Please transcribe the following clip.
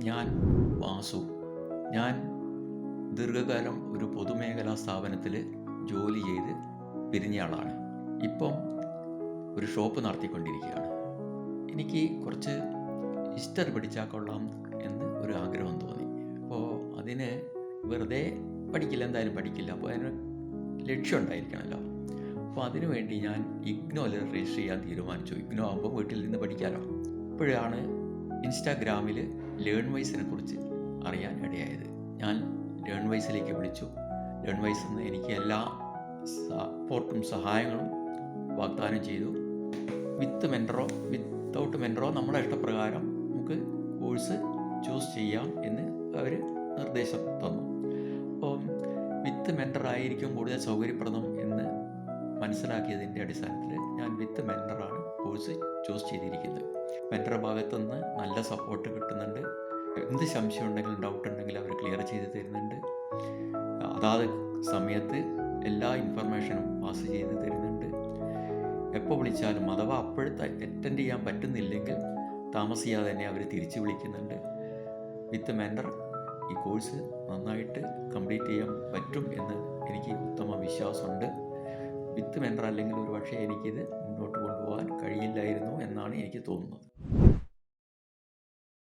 ഞാൻ വാസു. ഞാൻ ദീർഘകാലം ഒരു പൊതുമേഖലാ സ്ഥാപനത്തിൽ ജോലി ചെയ്ത് പിരിഞ്ഞയാളാണ്. ഇപ്പം ഒരു ഷോപ്പ് നടത്തിക്കൊണ്ടിരിക്കുകയാണ്. എനിക്ക് കുറച്ച് ഹിസ്റ്ററി പഠിച്ചാൽ കൊള്ളാം എന്ന് ഒരു ആഗ്രഹം തോന്നി. അപ്പോൾ അതിന് വെറുതെ പഠിക്കില്ല, എന്തായാലും പഠിക്കില്ല. അപ്പോൾ അതിന് ലക്ഷ്യം ഉണ്ടായിരിക്കണമല്ലോ. അപ്പോൾ അതിനു വേണ്ടി ഞാൻ ഇഗ്നോയിൽ രജിസ്റ്റർ ചെയ്യാൻ തീരുമാനിച്ചു. ഇഗ്നോ ആകുമ്പോൾ വീട്ടിൽ നിന്ന് പഠിക്കാമല്ലോ. അപ്പോഴാണ് ഇൻസ്റ്റാഗ്രാമിൽ ലേൺവൈസിനെ കുറിച്ച് അറിയാൻ ഇടയായത്. ഞാൻ ലേൺവൈസിലേക്ക് വിളിച്ചു. ലേൺവൈസിൽ നിന്ന് എനിക്ക് എല്ലാ സപ്പോർട്ടും സഹായങ്ങളും വാഗ്ദാനം ചെയ്തു. വിത്ത് മെൻറ്ററോ വിത്തൗട്ട് മെൻറ്ററോ നമ്മുടെ ഇഷ്ടപ്രകാരം നമുക്ക് കോഴ്സ് ചൂസ് ചെയ്യാം എന്ന് അവർ നിർദ്ദേശം തന്നു. അപ്പം വിത്ത് മെൻറ്ററായിരിക്കും കൂടുതൽ സൗകര്യപ്രദം എന്ന് മനസ്സിലാക്കിയതിൻ്റെ അടിസ്ഥാനത്തിൽ ഞാൻ വിത്ത് മെൻറ്ററാണ് കോഴ്സ് ചൂസ് ചെയ്തിരിക്കുന്നത്. മെൻറ്റർ ഭാഗത്തുനിന്ന് നല്ല സപ്പോർട്ട് കിട്ടുന്നുണ്ട്. എന്ത് സംശയം ഉണ്ടെങ്കിലും ഡൗട്ട് ഉണ്ടെങ്കിൽ അവർ ക്ലിയർ ചെയ്ത് തരുന്നുണ്ട്. അതാത് സമയത്ത് എല്ലാ ഇൻഫർമേഷനും പാസ് ചെയ്ത് തരുന്നുണ്ട്. എപ്പോൾ വിളിച്ചാലും അഥവാ അപ്പോഴത്തെ അറ്റൻഡ് ചെയ്യാൻ പറ്റുന്നില്ലെങ്കിൽ താമസിയാതെ തന്നെ അവർ തിരിച്ച് വിളിക്കുന്നുണ്ട്. വിത്ത് മെൻറ്റർ ഈ കോഴ്സ് നന്നായിട്ട് കംപ്ലീറ്റ് ചെയ്യാൻ പറ്റും എന്ന് എനിക്ക് ഉത്തമ വിശ്വാസമുണ്ട്. വിത്ത് മെൻറ്റർ അല്ലെങ്കിൽ ഒരു പക്ഷേ എനിക്കിത് മുന്നോട്ട് കൊണ്ടുപോകാൻ കഴിയില്ലായിരുന്നു എന്നാണ് എനിക്ക് തോന്നുന്നത്.